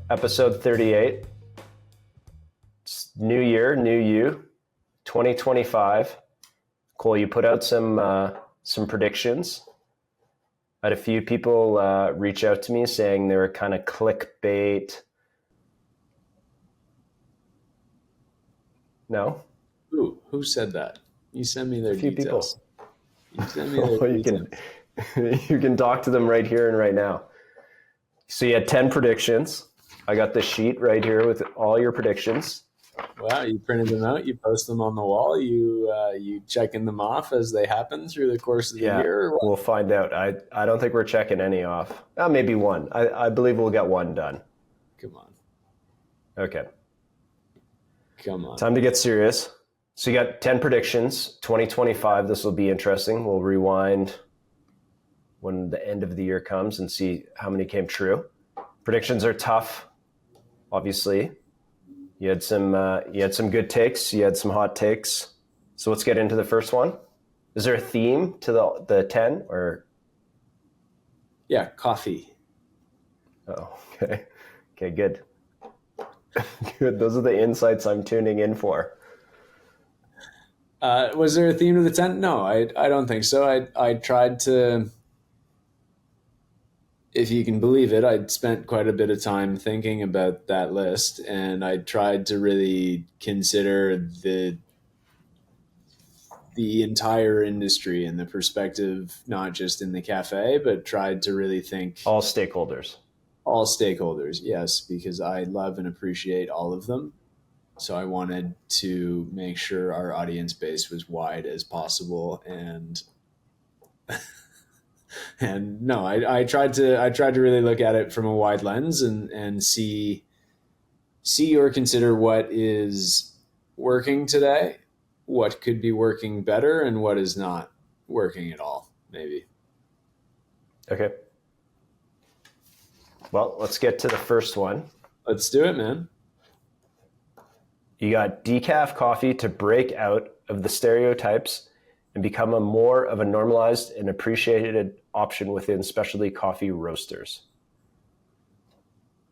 Episode 38. It's new year, new you, 2025. Cole, you put out some predictions. I had a few people reach out to me saying they were kind of clickbait. No? Who said that? You send me their A few details. people. You send me their details. You can talk to them right here and right now. So you had 10 predictions. I got the sheet right here with all your predictions. Wow, you printed them out. You post them on the wall. You checking them off as they happen through the course of the year. Or what? We'll find out. I don't think we're checking any off. Maybe one. I believe we'll get one done. Come on. Okay. Come on. Time to get serious. So you got 10 predictions. 2025, this will be interesting. We'll rewind when the end of the year comes and see how many came true. Predictions are tough, obviously. You had some good takes. You had some hot takes. So let's get into the first one. Is there a theme to the 10 or? Yeah, coffee. Oh, okay. Okay, good. Good. Those are the insights I'm tuning in for. Was there a theme to the 10? No, I don't think so. I tried to, if you can believe it, I'd spent quite a bit of time thinking about that list, and I tried to really consider the entire industry and the perspective, not just in the cafe, but tried to really think All stakeholders. all stakeholders. Yes, because I love and appreciate all of them. So I wanted to make sure our audience base was wide as possible, and and no, I tried to really look at it from a wide lens and see or consider what is working today, what could be working better, and what is not working at all, maybe. Okay. Well, let's get to the first one. Let's do it, man. You got decaf coffee to break out of the stereotypes and become more of a normalized and appreciated option within specialty coffee roasters.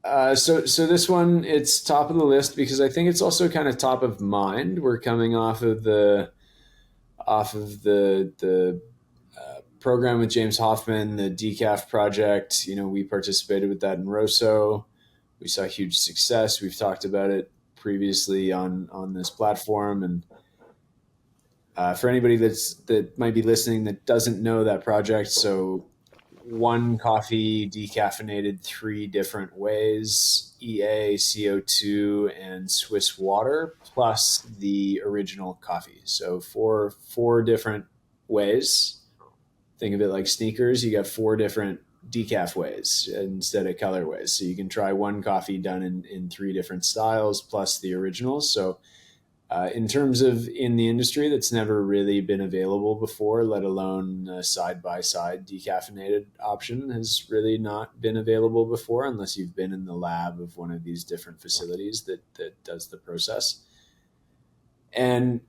So this one, it's top of the list because I think it's also kind of top of mind. We're coming off of the program with James Hoffman, the Decaf project. You know, we participated with that in Rosso. We saw huge success. We've talked about it previously on this platform, and for anybody that might be listening that doesn't know that project, so one coffee decaffeinated 3 different ways: EA, CO2, and Swiss water, plus the original coffee. So four different ways. Think of it like sneakers. You got 4 different decaf ways instead of color ways. So you can try one coffee done in 3 different styles plus the originals. So in terms of in the industry, that's never really been available before, let alone a side-by-side decaffeinated option has really not been available before unless you've been in the lab of one of these different facilities that does the process. And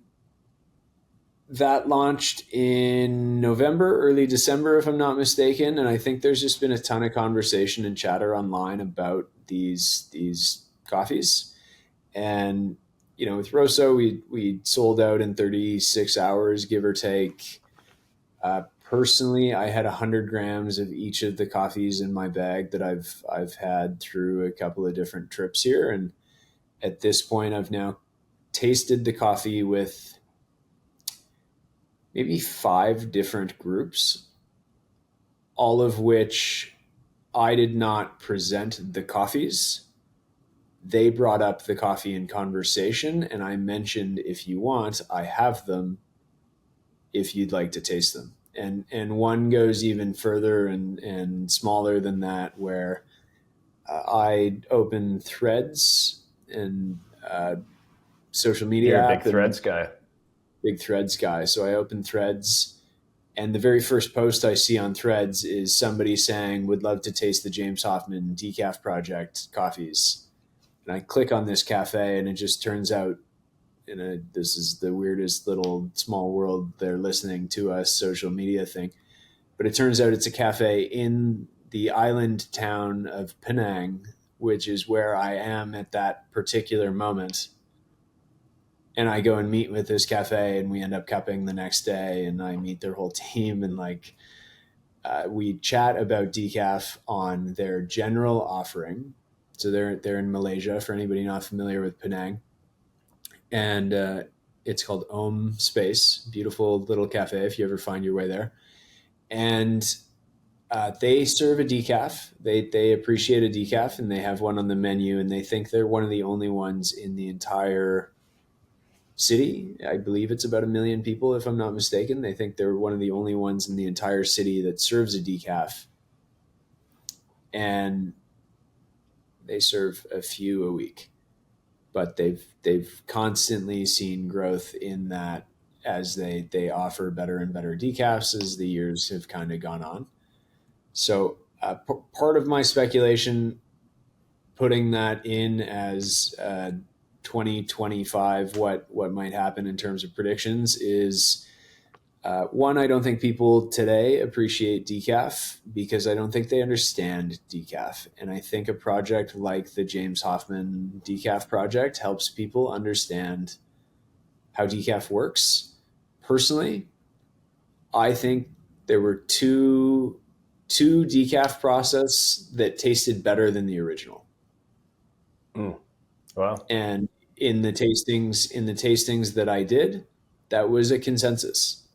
that launched in November, early December, if I'm not mistaken. And I think there's just been a ton of conversation and chatter online about these coffees. And you know, with Rosso, we sold out in 36 hours, give or take. Personally, I had 100 grams of each of the coffees in my bag that I've had through a couple of different trips here, and at this point, I've now tasted the coffee with maybe 5 different groups, all of which I did not present the coffees. They brought up the coffee in conversation, and I mentioned, if you want, I have them if you'd like to taste them. And one goes even further and smaller than that, where I open Threads and social media. You're a big Threads guy. Big Threads guy. So I open Threads, and the very first post I see on Threads is somebody saying, would love to taste the James Hoffman Decaf Project coffees. And I click on this cafe, and it just turns out, this is the weirdest little small world they're listening to us social media thing, but it turns out it's a cafe in the island town of Penang, which is where I am at that particular moment. And I go and meet with this cafe, and we end up cupping the next day, and I meet their whole team, and like we chat about decaf on their general offering. So they're in Malaysia, for anybody not familiar with Penang, and it's called Om Space. Beautiful little cafe if you ever find your way there. And they serve a decaf. They appreciate a decaf, and they have one on the menu, and they think they're one of the only ones in the entire city. I believe it's about 1 million people, if I'm not mistaken. They think they're one of the only ones in the entire city that serves a decaf, and they serve a few a week. But they've constantly seen growth in that as they offer better and better decafs as the years have kind of gone on. So part of my speculation, putting that in as 2025, what might happen in terms of predictions is one, I don't think people today appreciate decaf because I don't think they understand decaf. And I think a project like the James Hoffman Decaf project helps people understand how decaf works. Personally, I think there were two decaf process that tasted better than the original. Wow. And in the tastings that I did, that was a consensus.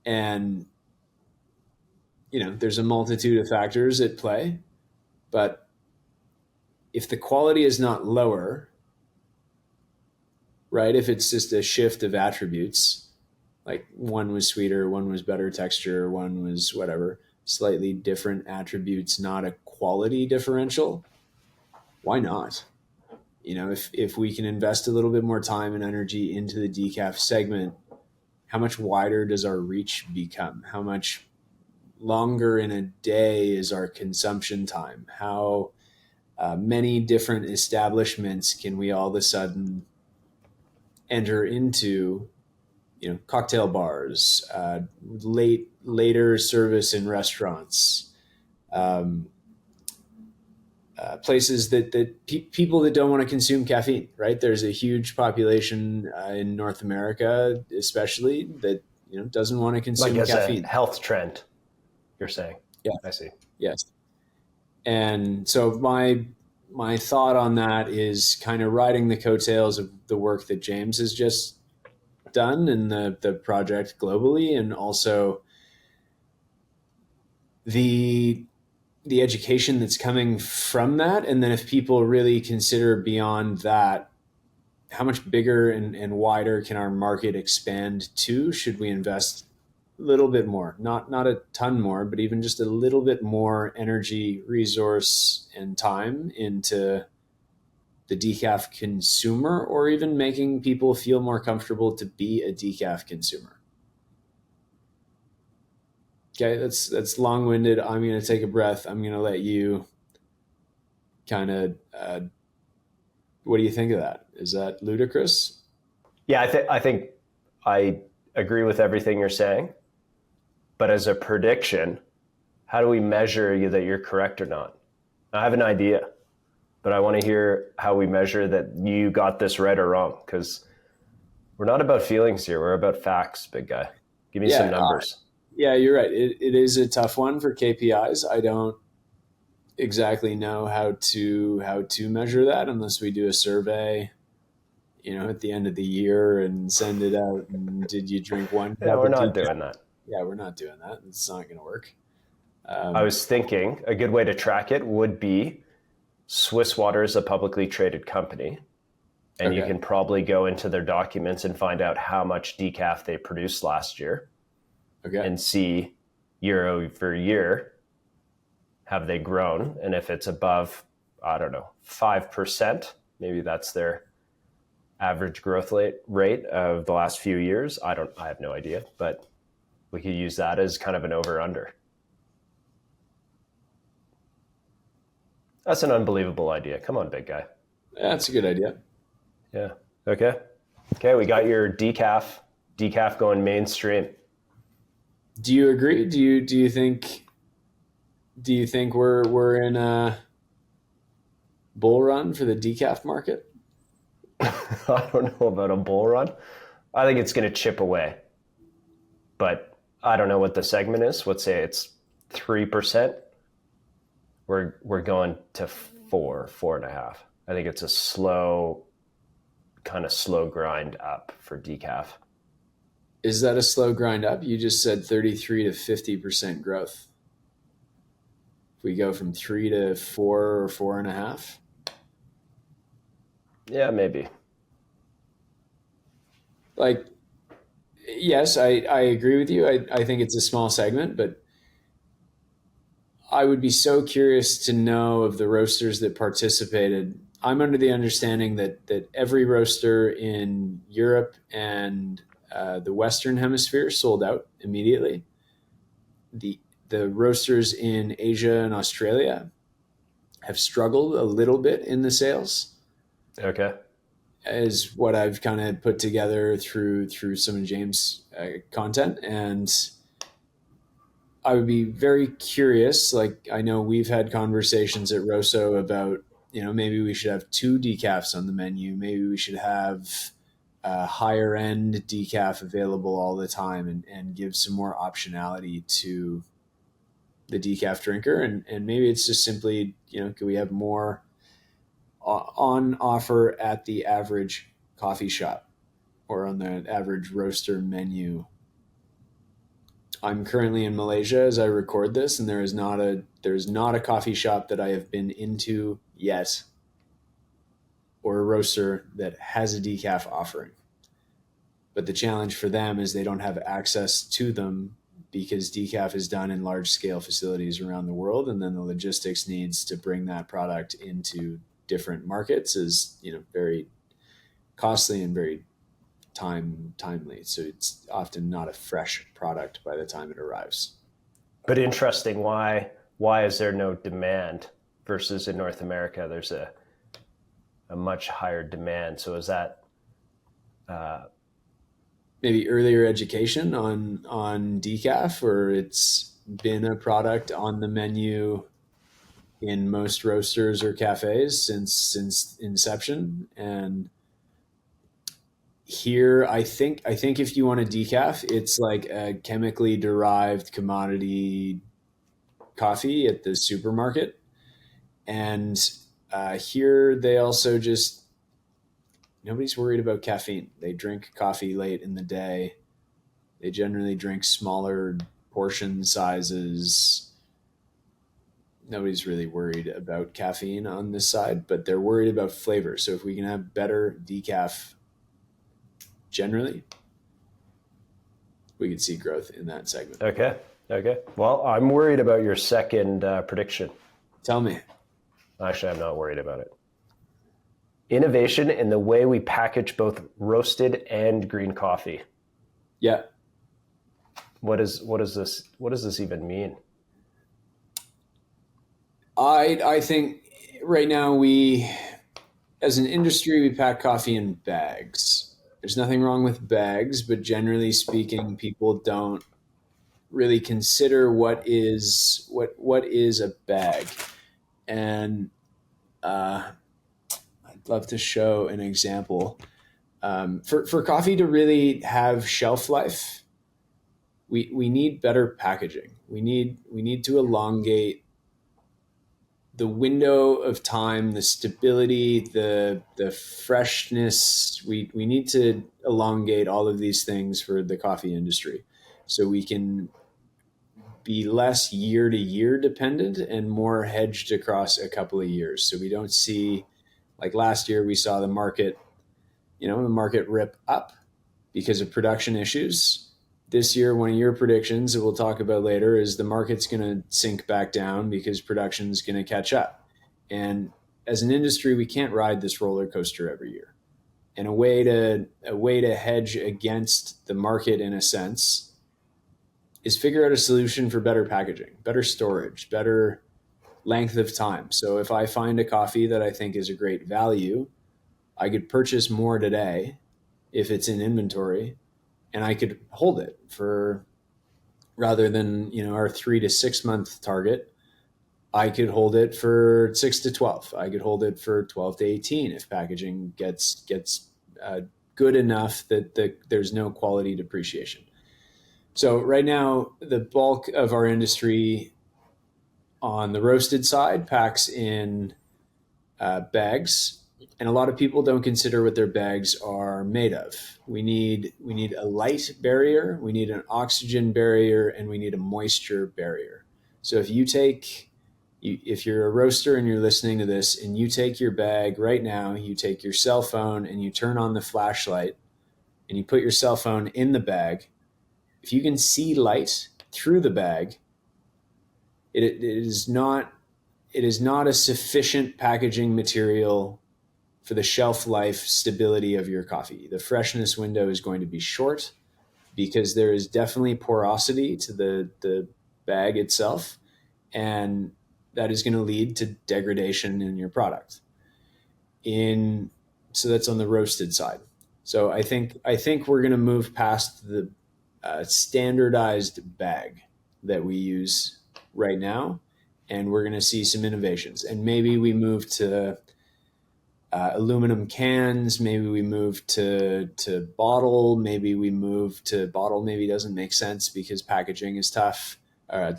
And there's a multitude of factors at play, but if the quality is not lower, right? If it's just a shift of attributes, like one was sweeter, one was better texture, one was whatever, slightly different attributes, not a quality differential, why not? If we can invest a little bit more time and energy into the decaf segment, how much wider does our reach become? How much longer in a day is our consumption time? How many different establishments can we all of a sudden enter into? Cocktail bars, later service in restaurants, places that people that don't want to consume caffeine, right? There's a huge population in North America, especially, that doesn't want to consume Like as caffeine. a health trend, you're saying? Yeah, I see. yes. And so my thought on that is kind of riding the coattails of the work that James has just done and the project globally, and also the education that's coming from that. And then if people really consider beyond that, how much bigger and wider can our market expand to? Should we invest a little bit more, not a ton more, but even just a little bit more energy, resource, and time into the decaf consumer, or even making people feel more comfortable to be a decaf consumer? Okay, that's long-winded. I'm going to take a breath. I'm going to let you kind of, what do you think of that? Is that ludicrous? Yeah, I think I agree with everything you're saying. But as a prediction, how do we measure that you're correct or not? I have an idea, but I want to hear how we measure that you got this right or wrong, because we're not about feelings here. We're about facts, big guy. Give me some numbers. Yeah, you're right. It is a tough one for KPIs. I don't exactly know how to measure that unless we do a survey, at the end of the year and send it out. And did you drink one cup? Yeah, we're of not decaf? doing that. Yeah, we're not doing that. It's not going to work. I was thinking a good way to track it would be Swiss Water is a publicly traded company, and you can probably go into their documents and find out how much decaf they produced last year. Okay. And see year over year, have they grown? And if it's above, 5%, maybe that's their average growth rate of the last few years. I have no idea, but we could use that as kind of an over-under. That's an unbelievable idea. Come on, big guy. Yeah, that's a good idea. Yeah. Okay, we got your decaf going mainstream. Do you agree? Do you think we're in a bull run for the decaf market? I don't know about a bull run. I think it's going to chip away, but I don't know what the segment is. Let's say it's 3%. We're going to 4.5. I think it's a slow grind up for decaf. Is that a slow grind up? You just said 33 to 50% growth. If we go from 3 to 4 or 4.5. Yeah, maybe. Like, yes, I agree with you. I think it's a small segment, but I would be so curious to know of the roasters that participated. I'm under the understanding that every roaster in Europe and the Western Hemisphere sold out immediately. The roasters in Asia and Australia have struggled a little bit in the sales. Okay. Is what I've kind of put together through some of James' content, and I would be very curious. Like, I know we've had conversations at Rosso about, maybe we should have 2 decafs on the menu. Maybe we should have a higher end decaf available all the time and give some more optionality to the decaf drinker. And maybe it's just simply, can we have more on offer at the average coffee shop or on the average roaster menu. I'm currently in Malaysia as I record this, and there is not a coffee shop that I have been into yet, or a roaster that has a decaf offering. But the challenge for them is they don't have access to them because decaf is done in large scale facilities around the world, and then the logistics needs to bring that product into different markets is very costly and very timely. So it's often not a fresh product by the time it arrives. But interesting, why is there no demand versus in North America there's a much higher demand? So is that maybe earlier education on decaf, or it's been a product on the menu in most roasters or cafes since inception? And here, I think if you want a decaf, it's like a chemically derived commodity coffee at the supermarket. And here they also just, nobody's worried about caffeine. They drink coffee late in the day. They generally drink smaller portion sizes. Nobody's really worried about caffeine on this side, but they're worried about flavor. So if we can have better decaf generally, we could see growth in that segment. Okay. Well, I'm worried about your second prediction. Tell me. Actually, I'm not worried about it. Innovation in the way we package both roasted and green coffee. Yeah. What does this even mean? I think right now we, as an industry, we pack coffee in bags. There's nothing wrong with bags, but generally speaking, people don't really consider what is a bag. And I'd love to show an example. For coffee to really have shelf life, we need better packaging. We need to elongate the window of time, the stability, the freshness. We need to elongate all of these things for the coffee industry, so we can be less year to year dependent and more hedged across a couple of years. So we don't see, like last year, we saw the market rip up because of production issues. This year, one of your predictions that we'll talk about later is the market's going to sink back down because production's going to catch up. And as an industry, we can't ride this roller coaster every year. And a way to hedge against the market, in a sense, is figure out a solution for better packaging, better storage, better length of time. So if I find a coffee that I think is a great value, I could purchase more today if it's in inventory, and I could hold it for, rather than our 3 to 6 month target, I could hold it for 6 to 12. I could hold it for 12 to 18 if packaging gets good enough that there's no quality depreciation. So right now, the bulk of our industry on the roasted side packs in bags, and a lot of people don't consider what their bags are made of. We need a light barrier, we need an oxygen barrier, and we need a moisture barrier. So if you're a roaster and you're listening to this, and you take your bag right now, you take your cell phone and you turn on the flashlight, and you put your cell phone in the bag. If you can see light through the bag, it is not a sufficient packaging material for the shelf life stability of your coffee. The freshness window is going to be short because there is definitely porosity to the bag itself, and that is going to lead to degradation in your product. So that's on the roasted side. So I think we're going to move past the standardized bag that we use right now, and we're going to see some innovations. And maybe we move to aluminum cans. Maybe we move to bottle. Maybe we move to bottle. Maybe doesn't make sense because packaging is tough.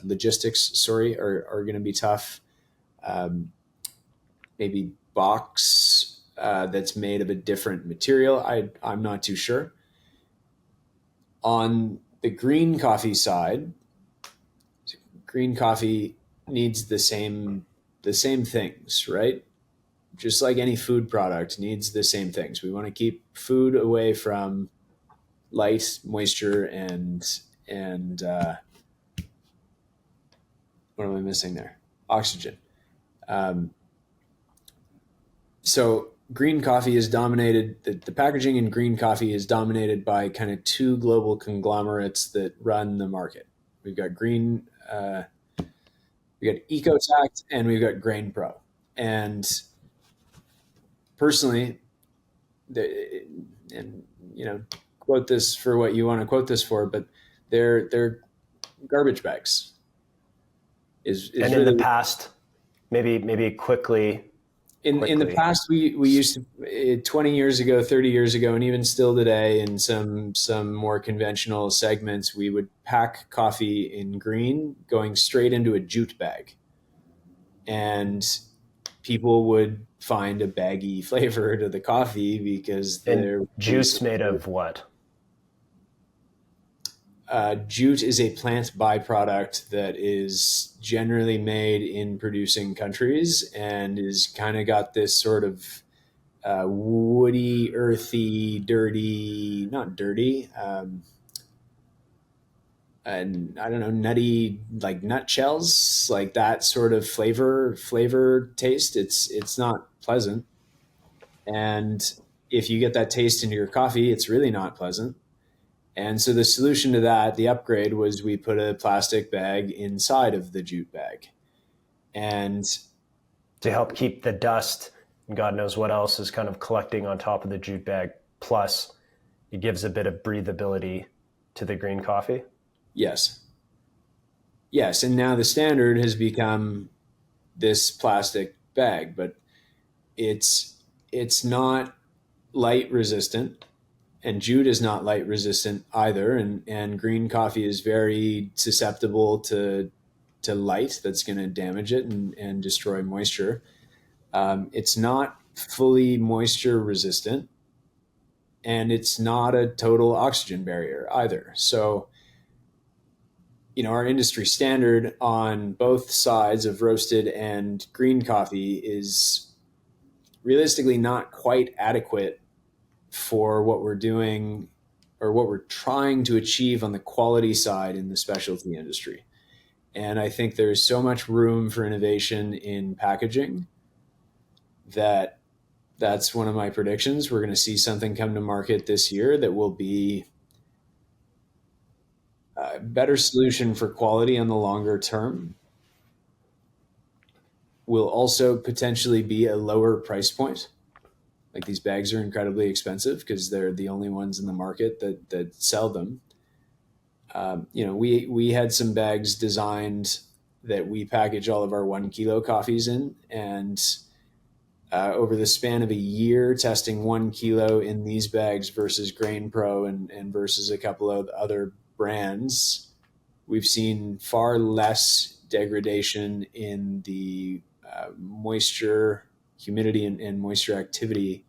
Logistics, are going to be tough. Maybe box that's made of a different material. I'm not too sure. On the green coffee side, green coffee needs the same things, right? Just like any food product needs the same things. We want to keep food away from light, moisture, and what am I missing there? Oxygen. So green coffee is dominated, the packaging in green coffee is dominated by kind of two global conglomerates that run the market. We've got we got EcoTact, and we've got Grain Pro. And personally, and quote this for what you want to quote this for, but they're garbage bags. Is and really, in the past, maybe quickly. In the past, we used to 20 years ago, 30 years ago, and even still today in some more conventional segments, we would pack coffee in green going straight into a jute bag. And people would find a baggy flavor to the coffee because they're jute's made of what? Jute is a plant byproduct that is generally made in producing countries and is kind of got this sort of woody, earthy, dirty, not dirty, and I don't know, nutty, like nutshells, like that sort of flavor taste. It's not pleasant. And if you get that taste into your coffee, it's really not pleasant. And so the solution to that, the upgrade, was we put a plastic bag inside of the jute bag. And to help keep the dust and God knows what else is kind of collecting on top of the jute bag. Plus, it gives a bit of breathability to the green coffee. Yes. And now the standard has become this plastic bag, but it's not light resistant. And jute is not light resistant either, and green coffee is very susceptible to light that's going to damage it and destroy moisture. It's not fully moisture resistant, and it's not a total oxygen barrier either. So, our industry standard on both sides of roasted and green coffee is realistically not quite adequate for what we're doing or what we're trying to achieve on the quality side in the specialty industry. And I think there's so much room for innovation in packaging that's one of my predictions. We're going to see something come to market this year that will be a better solution for quality on the longer term. Will also potentially be a lower price point. Like, these bags are incredibly expensive because they're the only ones in the market that sell them. We had some bags designed that we package all of our 1 kilo coffees in. And over the span of a year, testing 1 kilo in these bags versus Grain Pro and versus a couple of other brands, we've seen far less degradation in the moisture, humidity, and moisture activity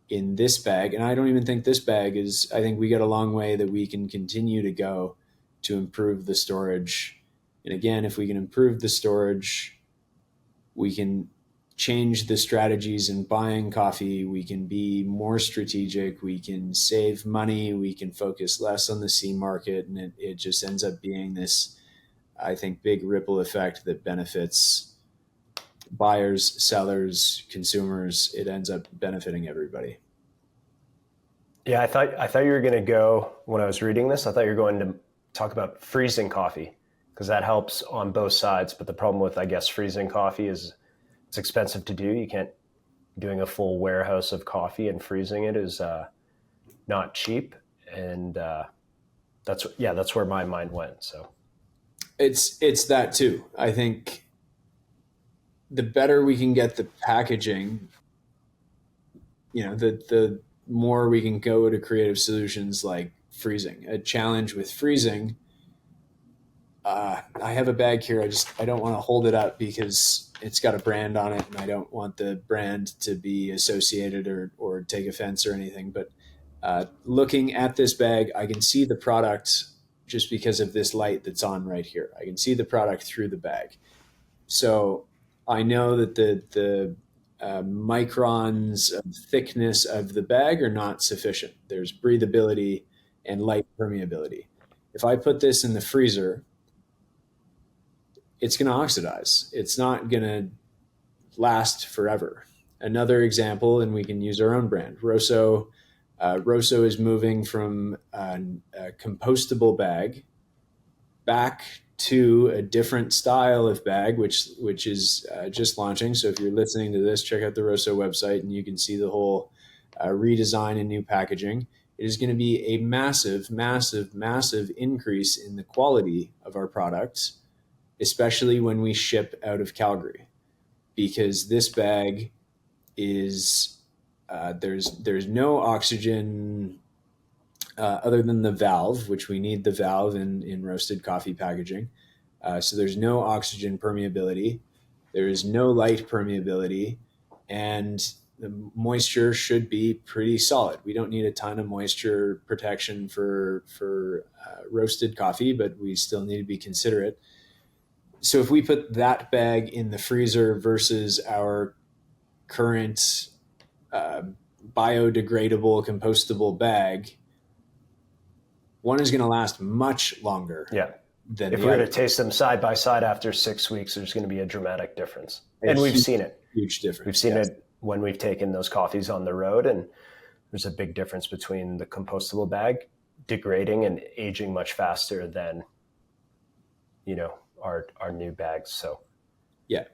in this bag. And I don't even think this bag is, I think we got a long way that we can continue to go to improve the storage. And again, if we can improve the storage, we can change the strategies in buying coffee. We can be more strategic. We can save money. We can focus less on the C market. And it just ends up being this, I think, big ripple effect that benefits buyers, sellers, consumers. It ends up benefiting everybody. Yeah, I thought you were going to go, when I was reading this, I thought you were going to talk about freezing coffee, because that helps on both sides. But the problem with, I guess, freezing coffee is it's expensive to do. You can't, doing a full warehouse of coffee and freezing it is not cheap. And that's where my mind went. So it's that too. I think the better we can get the packaging, the more we can go to creative solutions like freezing. A challenge with freezing, I have a bag here. I don't want to hold it up because it's got a brand on it, and I don't want the brand to be associated or take offense or anything. But looking at this bag, I can see the product just because of this light that's on right here. I can see the product through the bag. So I know that the microns of thickness of the bag are not sufficient. There's breathability and light permeability. If I put this in the freezer, it's going to oxidize. It's not going to last forever. Another example, and we can use our own brand, Rosso. Rosso is moving from a compostable bag back to a different style of bag, which is just launching. So if you're listening to this, check out the Rosso website and you can see the whole redesign and new packaging. It is going to be a massive, massive, massive increase in the quality of our products, especially when we ship out of Calgary, because this bag is there's no oxygen other than the valve, which we need the valve in roasted coffee packaging. So there's no oxygen permeability. There is no light permeability, and the moisture should be pretty solid. We don't need a ton of moisture protection for roasted coffee, but we still need to be considerate. So if we put that bag in the freezer versus our current biodegradable, compostable bag, one is going to last much longer. Yeah. Than if the we're other. going to taste them side by side after 6 weeks, there's going to be a dramatic difference. And we've seen it. Huge difference. We've seen it when we've taken those coffees on the road, and there's a big difference between the compostable bag degrading and aging much faster than, our new bags. So yeah.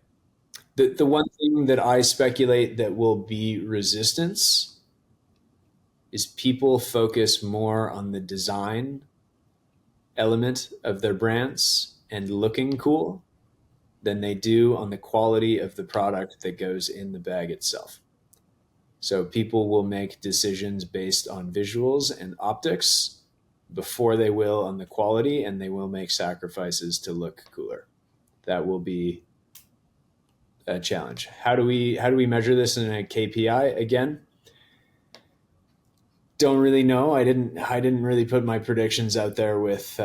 The one thing that I speculate that will be resistance is people focus more on the design element of their brands and looking cool than they do on the quality of the product that goes in the bag itself. So people will make decisions based on visuals and optics before they will on the quality, and they will make sacrifices to look cooler. That will be a challenge. How do we measure this in a KPI? Again, don't really know. I didn't really put my predictions out there with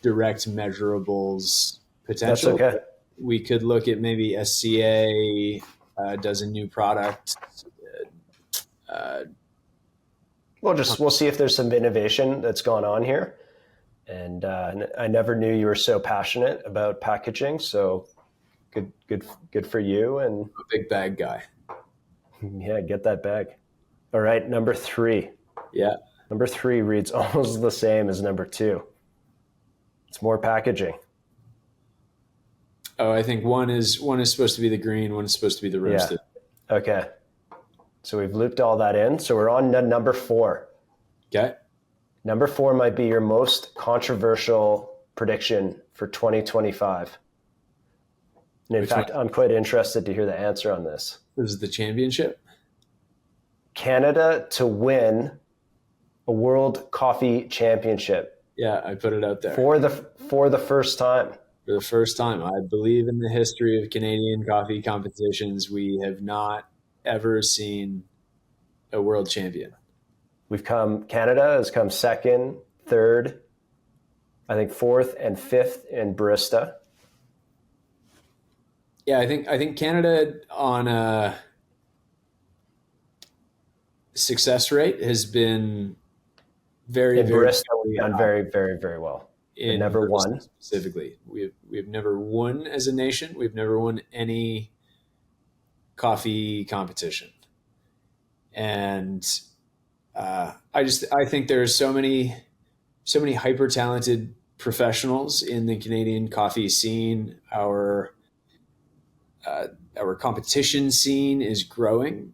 direct measurables potential. that's okay. We could look at maybe SCA does a new product. We'll see if there's some innovation that's gone on here. And I never knew you were so passionate about packaging. So good for you. And A big bag guy. Yeah, get that bag. All right, number 3. Yeah. Number 3 reads almost the same as number 2. It's more packaging. Oh, I think one is supposed to be the green, one is supposed to be the roasted. Yeah. Okay. So we've looped all that in. So we're on to number 4. Okay. Number 4 might be your most controversial prediction for 2025. And in Which fact, one? I'm quite interested to hear the answer on this. This is the championship. Canada to win a World Coffee Championship Yeah, I put it out there for the first time. for the first time. I believe in the history of Canadian coffee competitions, we have not ever seen a world champion. Canada has come second, third, I think fourth and fifth in Barista. Yeah, I think Canada on a success rate has been very, In very, Barista, we've very done high very, very, very well, but in never Barista won. specifically. We've never won as a nation. We've never won any coffee competition, and I think there's so many hyper talented professionals in the Canadian coffee scene. Our competition scene is growing,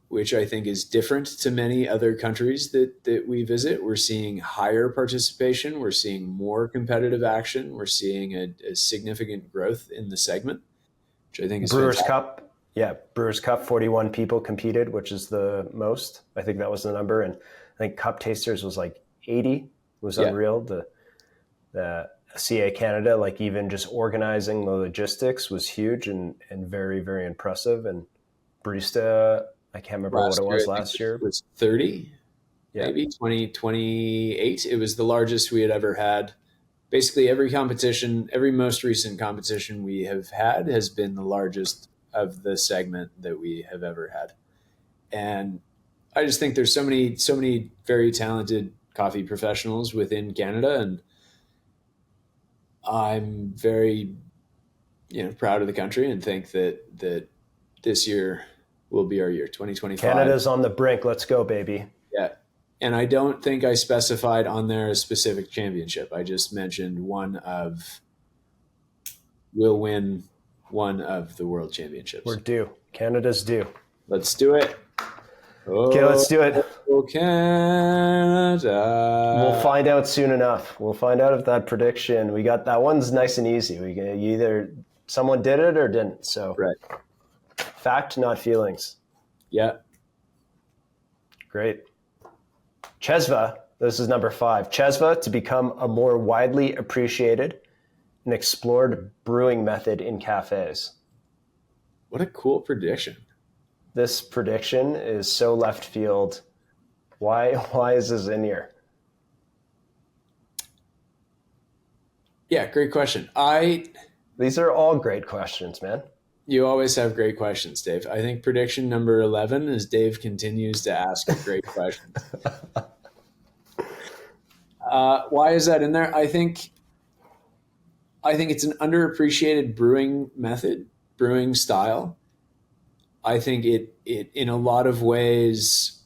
which I think is different to many other countries that we visit. We're seeing higher participation. We're seeing more competitive action. We're seeing a significant growth in the segment, which I think is Brewers fantastic. Cup, yeah, Brewers Cup, 41 people competed, which is the most. I think that was the number. And I think Cup Tasters was like 80. It was Yeah, unreal. The CA Canada, like even just organizing the logistics was huge and very, very impressive. And Barista, I can't remember what last it year was I think last year. it was 30, Yeah. maybe 2028. It was the largest we had ever had. Basically, every competition, every most recent competition we have had has been the largest of the segment that we have ever had. And I just think there's so many very talented coffee professionals within Canada, and I'm very proud of the country and think that this year will be our year, 2025. Canada's on the brink. Let's go, baby. Yeah. And I don't think I specified on there a specific championship. I just mentioned will win one of the world We're championships. due. Canada's due. Let's do it. Okay, let's do it. Oh, Canada. We'll find out soon enough. We'll find out if that prediction we got that one's nice and easy. You either someone did it or didn't. So Right. fact, not feelings. Yeah. Great. Cezve, this is number 5. Cezve to become a more widely appreciated and explored brewing method in cafes. What a cool prediction. This prediction is so left field. Why is this in here? Yeah, great question. These are all great questions, man. You always have great questions, Dave. I think prediction number 11 is Dave continues to ask great questions. Why is that in there? I think it's an underappreciated brewing method, brewing style. I think it in a lot of ways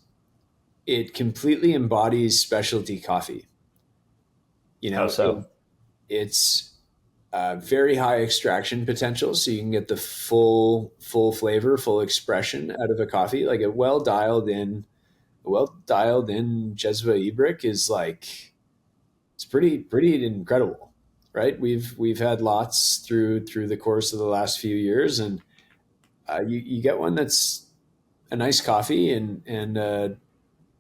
it completely embodies specialty coffee. How so? It's very high extraction potential, so you can get the full flavor, full expression out of a coffee. Like a well dialed in Cezve Ibrik is like it's pretty incredible, right? We've had lots through the course of the last few years, and you get one that's a nice coffee and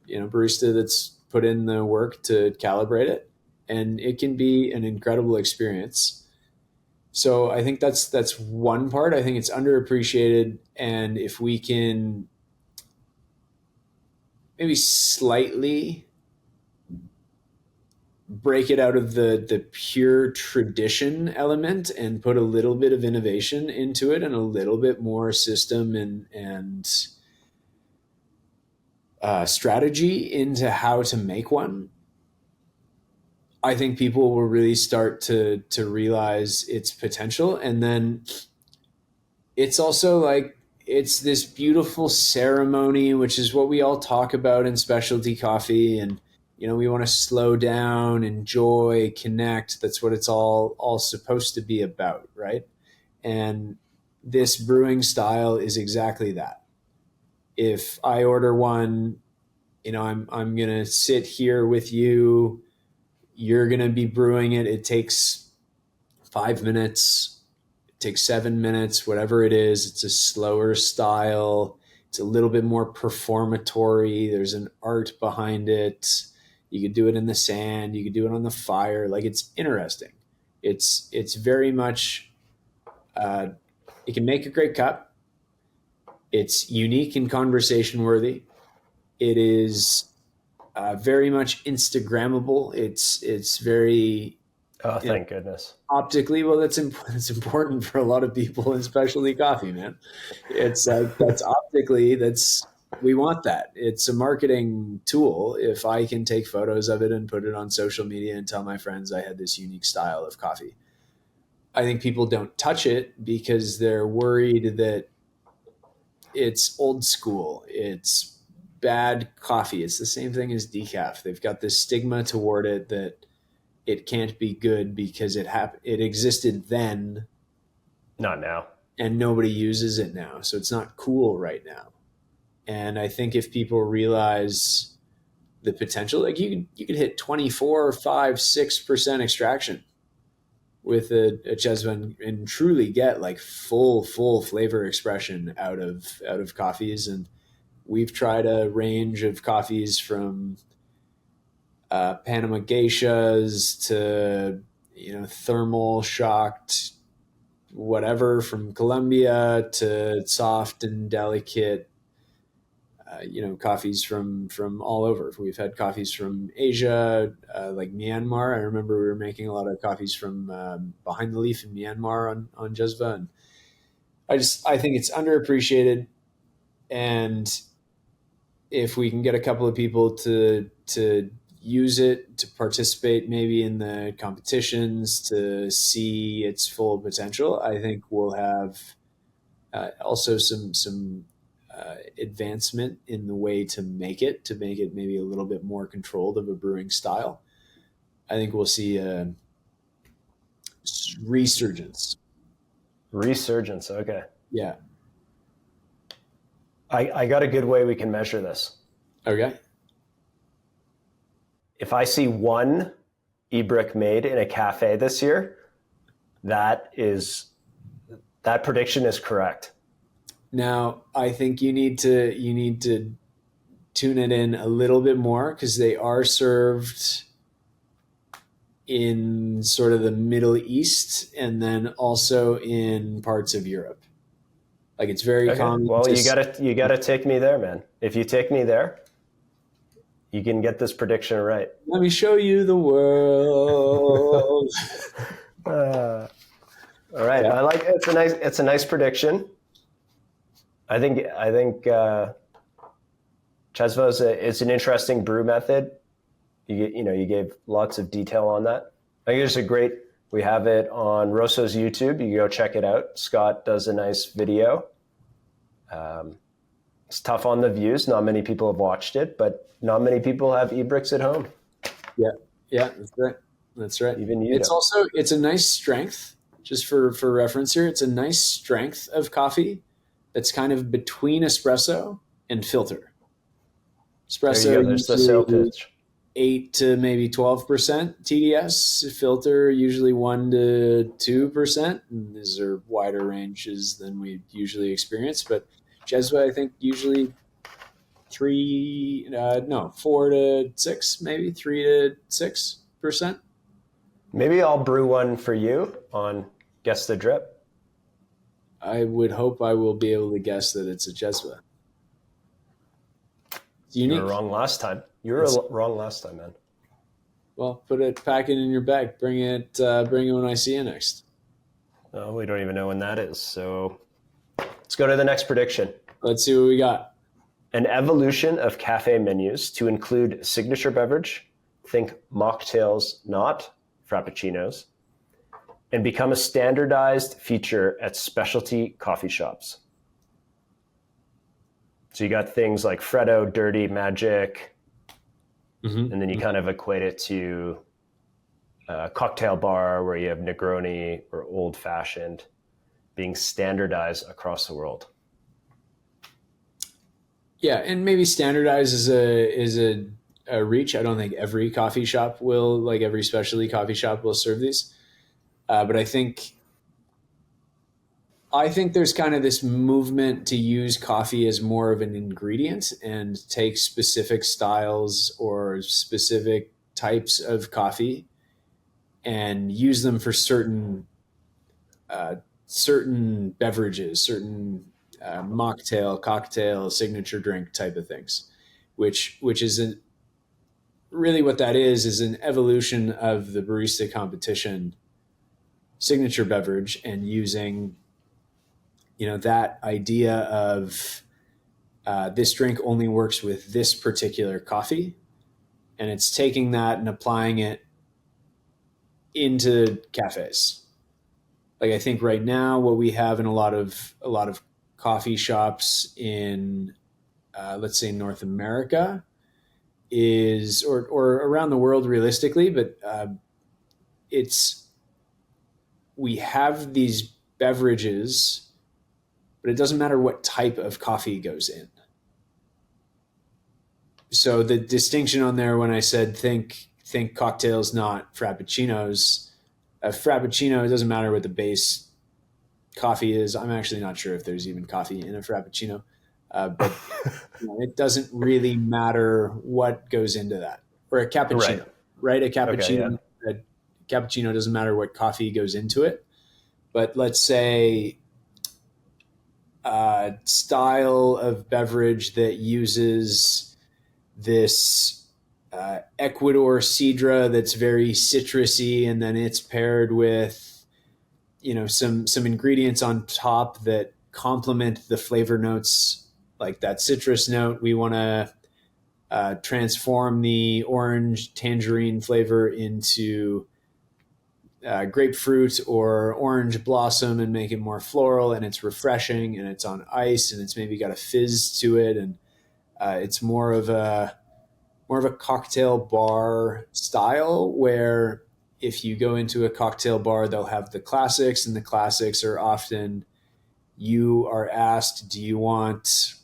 barista that's put in the work to calibrate it, and it can be an incredible experience. So I think that's one part. I think it's underappreciated, and if we can maybe slightly break it out of the pure tradition element and put a little bit of innovation into it and a little bit more system and strategy into how to make one, I think people will really start to realize its potential. And then it's also like it's this beautiful ceremony, which is what we all talk about in specialty coffee. And we want to slow down, enjoy, connect. That's what it's all supposed to be about, right? And this brewing style is exactly that. If I order one, I'm gonna sit here with you. You're gonna be brewing it. It takes 5 minutes. takes 7 minutes, whatever it is. It's a slower style. It's a little bit more performatory. There's an art behind it. You could do it in the sand. You could do it on the fire. Like, it's interesting. It's very much, it can make a great cup. It's unique and conversation worthy. It is very much Instagrammable. It's very, Oh, thank goodness. optically, well, that's important for a lot of people in specialty coffee, man. It's like, that's optically, we want that. It's a marketing tool. If I can take photos of it and put it on social media and tell my friends I had this unique style of coffee, I think people don't touch it because they're worried that it's old school. It's bad coffee. It's the same thing as decaf. They've got this stigma toward it that it can't be good because it existed then, Not now. and nobody uses it now. So it's not cool right now. And I think if people realize the potential, like you could hit 24, 5, 6% extraction with a Cezve and truly get like full flavor expression out of coffees. And we've tried a range of coffees from Panama Geishas to, thermal shocked whatever from Colombia to soft and delicate, coffees from all over. We've had coffees from Asia, like Myanmar. I remember we were making a lot of coffees from behind the leaf in Myanmar on Cezve, and I think it's underappreciated. And if we can get a couple of people to use it, to participate maybe in the competitions, to see its full potential, I think we'll have also some advancement in the way to make it maybe a little bit more controlled of a brewing style. I think we'll see a resurgence. Resurgence. Okay. Yeah. I got a good way we can measure this. Okay. If I see one e-brick made in a cafe this year, that prediction is correct. Now, I think you need to tune it in a little bit more because they are served in sort of the Middle East and then also in parts of Europe. Like, it's very common. Well, you gotta take me there, man. If you take me there, you can get this prediction right. Let me show you the world. All right, yeah. I like it. It's a nice prediction. I think Cezve is an interesting brew method. You gave lots of detail on that. I think it's we have it on Rosso's YouTube. You can go check it out. Scott does a nice video. It's tough on the views. Not many people have watched it, but not many people have e-bricks at home. Yeah, that's right. Even you. It's a nice strength, just for reference here. It's a nice strength of coffee that's kind of between espresso and filter. Espresso, there's the sale pitch. 8 to maybe 12% TDS. Filter usually 1 to 2%. And these are wider ranges than we usually experience. But Cezve, I think usually 4 to 6, maybe 3 to 6%. Maybe I'll brew one for you on Guess the Drip. I would hope I will be able to guess that it's a Cezve. It's unique. You were wrong last time. Wrong last time, man. Well, pack it in your bag. Bring it when I see you next. Oh, we don't even know when that is. So let's go to the next prediction. Let's see what we got. An evolution of cafe menus to include signature beverage, think mocktails, not frappuccinos, and become a standardized feature at specialty coffee shops. So you got things like Freddo, Dirty, Magic, and then you kind of equate it to a cocktail bar where you have Negroni or Old Fashioned being standardized across the world. Yeah, and maybe standardized is a reach. I don't think every coffee shop will, like every specialty coffee shop will serve these. But I think I think there's kind of this movement to use coffee as more of an ingredient and take specific styles or specific types of coffee and use them for uh, certain beverages, certain mocktail, cocktail, signature drink type of things, which is really what that is an evolution of the barista competition signature beverage and using that idea of this drink only works with this particular coffee, and it's taking that and applying it into cafes. Like I think right now, what we have in a lot of coffee shops in let's say North America is or around the world realistically, but it's we have these beverages, but it doesn't matter what type of coffee goes in. So the distinction on there when I said think cocktails, not frappuccinos. A frappuccino, it doesn't matter what the base coffee is. I'm actually not sure if there's even coffee in a frappuccino, but it doesn't really matter what goes into that. Or a cappuccino, right? A Okay, yeah. cappuccino, a cappuccino doesn't matter what coffee goes into it. But let's say a style of beverage that uses this Ecuador Sidra that's very citrusy, and then it's paired with some ingredients on top that complement the flavor notes, like that citrus note. We want to transform the orange tangerine flavor into grapefruit or orange blossom and make it more floral, and it's refreshing and it's on ice and it's maybe got a fizz to it, and it's more of a cocktail bar style where if you go into a cocktail bar, they'll have the classics, and the classics are often you are asked, do you want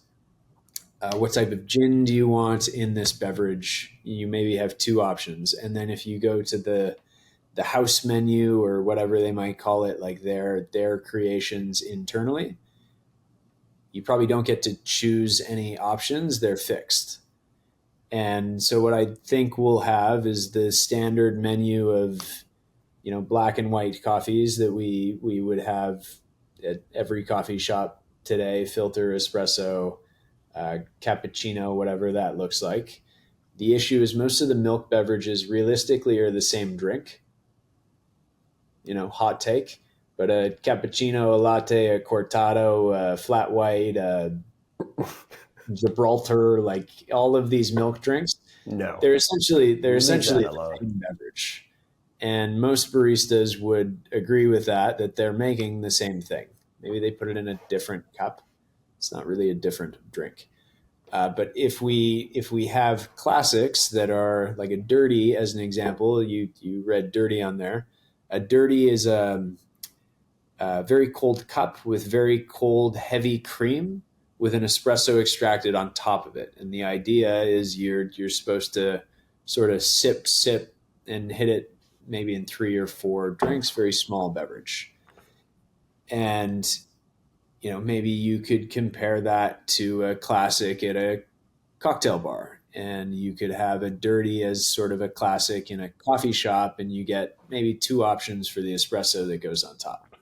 what type of gin do you want in this beverage? You maybe have two options. And then if you go to the house menu or whatever they might call it, like their creations internally, you probably don't get to choose any options. They're fixed. And so what I think we'll have is the standard menu of, black and white coffees that we would have at every coffee shop today, filter, espresso, cappuccino, whatever that looks like. The issue is most of the milk beverages realistically are the same drink, hot take, but a cappuccino, a latte, a cortado, a flat white, a Gibraltar, like all of these milk drinks, No. they're essentially Leave that the alone. same beverage. And most baristas would agree with that they're making the same thing. Maybe they put it in a different cup. It's not really a different drink. But if we have classics that are like a dirty, as an example, you read dirty on there. A dirty is a very cold cup with very cold, heavy cream with an espresso extracted on top of it. And the idea is you're supposed to sort of sip, and hit it maybe in 3 or 4 drinks, very small beverage. And maybe you could compare that to a classic at a cocktail bar, and you could have a dirty as sort of a classic in a coffee shop, and you get maybe two options for the espresso that goes on top.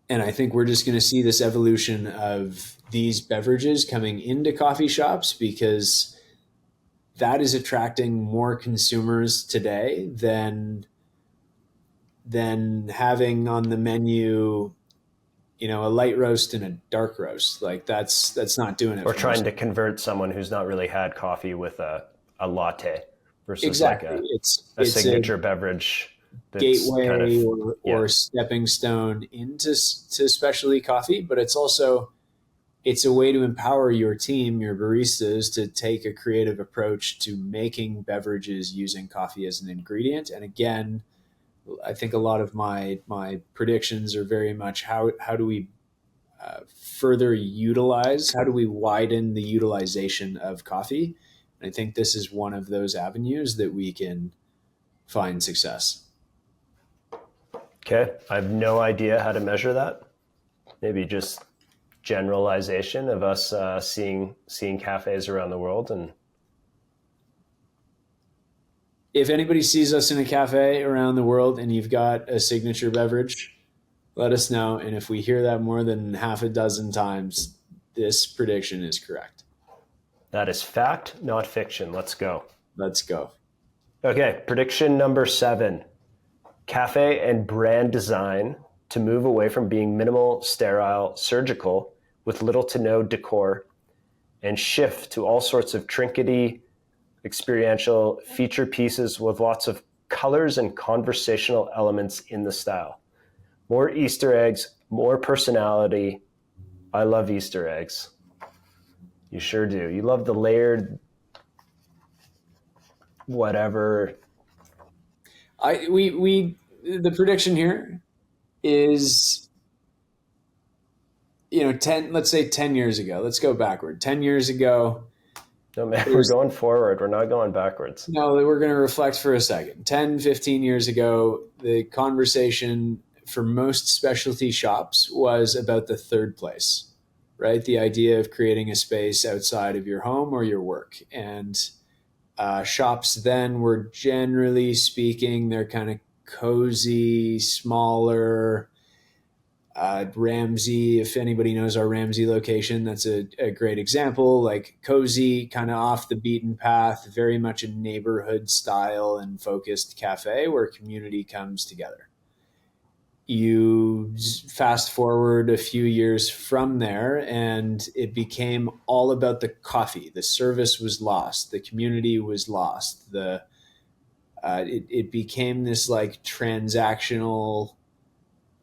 And I think we're just going to see this evolution of these beverages coming into coffee shops because that is attracting more consumers today than having on the menu, a light roast and a dark roast. Like that's not doing it. Or For trying most. to convert someone who's not really had coffee with a latte versus like Exactly. a It's a signature beverage that's kind gateway of, yeah. or stepping stone into to specialty coffee, but it's a way to empower your team, your baristas, to take a creative approach to making beverages using coffee as an ingredient. And again, I think a lot of my predictions are very much how do we further utilize, how do we widen the utilization of coffee? And I think this is one of those avenues that we can find success. Okay. I have no idea how to measure that. Maybe just generalization of us seeing cafes around the world. And If anybody sees us in a cafe around the world and you've got a signature beverage, let us know. And if we hear that more than half a dozen times, this prediction is correct. that is fact, not fiction. Let's go. Let's go. Okay. Prediction number 7. Cafe and brand design to move away from being minimal, sterile, surgical with little to no decor and shift to all sorts of trinkety, experiential feature pieces with lots of colors and conversational elements in the style. More Easter eggs, more personality. I love Easter eggs. You sure do. You love the layered whatever. The prediction here is, 10 years ago. Let's go backward. 10 years ago. No, man, we're going forward. We're not going backwards. No, we're going to reflect for a second. 10, 15 years ago, the conversation for most specialty shops was about the third place, right? The idea of creating a space outside of your home or your work. And shops then were, generally speaking, they're kind of cozy, smaller. Ramsey, if anybody knows our Ramsey location, that's a great example. Like cozy, kind of off the beaten path, very much a neighborhood style and focused cafe where community comes together. You fast forward a few years from there, and it became all about the coffee. The service was lost, the community was lost. It became this like transactional,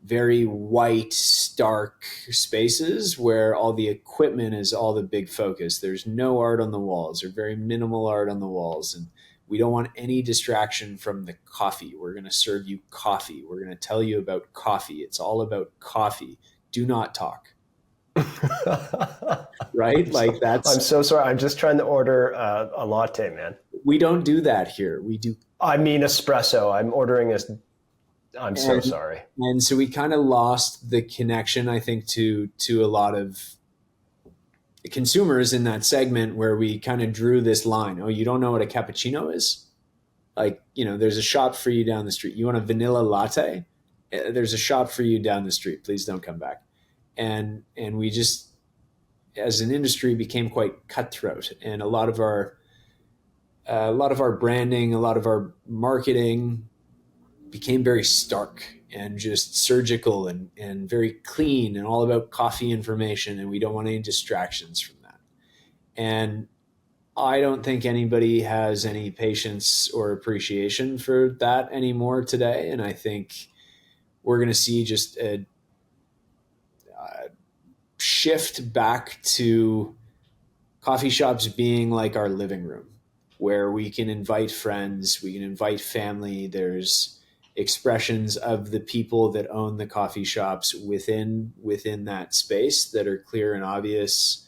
very white, stark spaces where all the equipment is all the big focus. There's no art on the walls, or very minimal art on the walls. And we don't want any distraction from the coffee. We're going to serve you coffee. We're going to tell you about coffee. It's all about coffee. Do not talk. Right? Like that's. I'm so sorry. I'm just trying to order a latte, man. We don't do that here. We do. I mean espresso. I'm ordering a. I'm so sorry. And so we kind of lost the connection, I think, to a lot of consumers in that segment, where we kind of drew this line. Oh, you don't know what a cappuccino is? Like, there's a shop for you down the street. You want a vanilla latte? There's a shop for you down the street. Please don't come back. And we just, as an industry, became quite cutthroat. And a lot of our branding, a lot of our marketing became very stark and just surgical and very clean and all about coffee information. And we don't want any distractions from that. And I don't think anybody has any patience or appreciation for that anymore today. And I think we're going to see just a shift back to coffee shops being like our living room, where we can invite friends, we can invite family. There's expressions of the people that own the coffee shops within that space that are clear and obvious.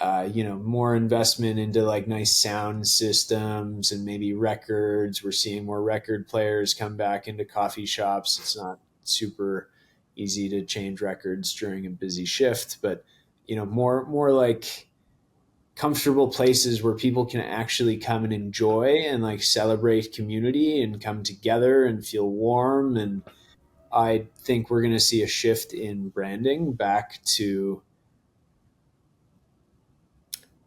More investment into like nice sound systems and maybe records. We're seeing more record players come back into coffee shops. It's not super easy to change records during a busy shift, but more like comfortable places where people can actually come and enjoy and like celebrate community and come together and feel warm. And I think we're going to see a shift in branding back to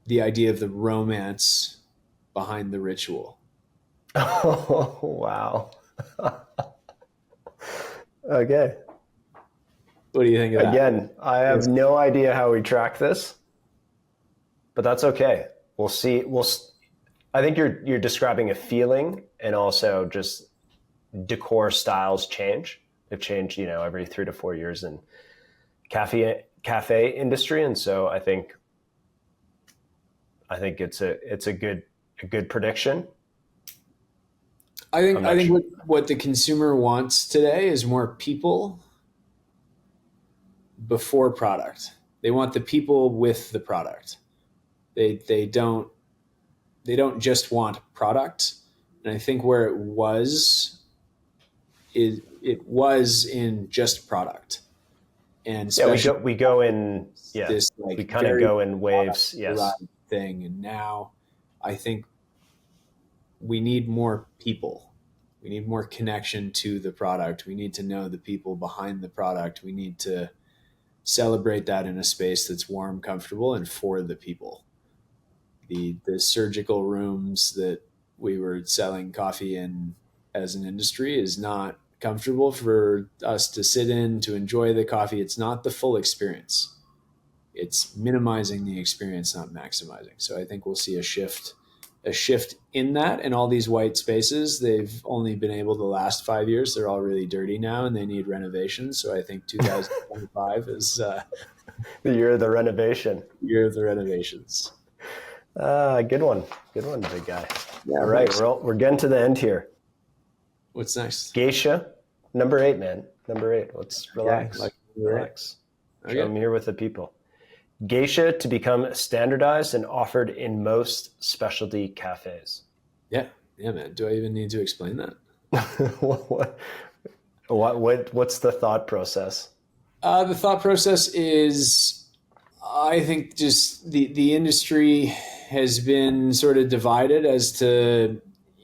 the idea of the romance behind the ritual. Oh, wow. Okay. What do you think of that? Again, I have no idea how we track this, but that's okay. We'll see. I think you're describing a feeling, and also just decor styles change. They've changed, every 3 to 4 years in cafe industry, and so I think it's a good prediction. I think what the consumer wants today is more people before product. They want the people with the product. They don't just want product. And I think where it was is it was in just product, and Yeah, special we go in. Yeah, this we like kind of very go in waves. Yes. derived thing. And now I think we need more people. We need more connection to the product. We need to know the people behind the product. We need to celebrate that in a space that's warm, comfortable, and for the people. The surgical rooms that we were selling coffee in as an industry is not comfortable for us to sit in to enjoy the coffee. It's not the full experience. It's minimizing the experience, not maximizing. So I think we'll see a shift in that. And all these white spaces, they've only been able to last 5 years. They're all really dirty now and they need renovation. So I think 2025 is The year of the renovation. year of the renovations. Good one. Good one, big guy. Yeah, All right, thanks. we're getting to the end here. What's next? Geisha, number 8, man. Number 8. Let's relax. Yeah, like, relax. okay. Show them here with the people. Geisha to become standardized and offered in most specialty cafes. Yeah, man. Do I even need to explain that? What's the thought process? The thought process is, I think, just the industry has been sort of divided as to,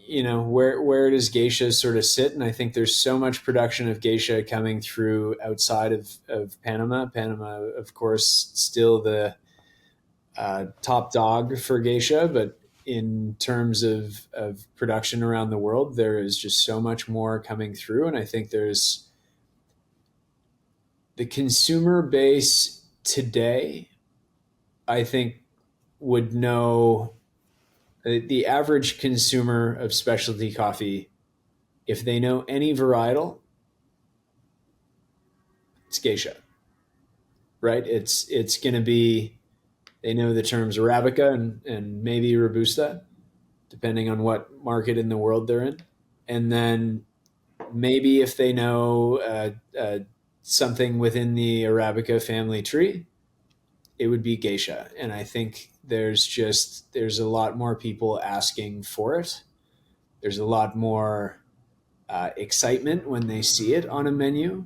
where does geisha sort of sit. And I think there's so much production of geisha coming through outside of Panama. Panama, of course, still the top dog for geisha, but in terms of production around the world, there is just so much more coming through. And I think there's the consumer base today, I think, would know the average consumer of specialty coffee, if they know any varietal, it's geisha, right? It's going to be, they know the terms Arabica and maybe Robusta, depending on what market in the world they're in. And then maybe if they know something within the Arabica family tree, it would be geisha. And I think there's a lot more people asking for it. There's a lot more excitement when they see it on a menu.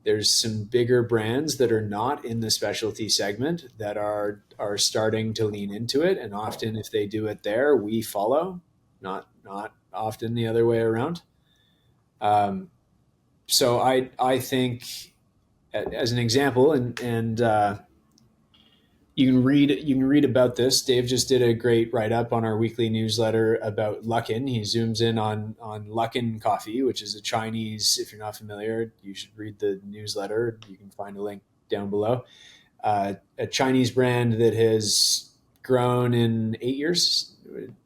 There's some bigger brands that are not in the specialty segment that are starting to lean into it. And often if they do it there, we follow, not often the other way around. So I think, as an example, and you can read about this. Dave just did a great write-up on our weekly newsletter about Luckin. He zooms in on Luckin coffee, which is a Chinese, if you're not familiar, you should read the newsletter. You can find a link down below. A Chinese brand that has grown in 8 years,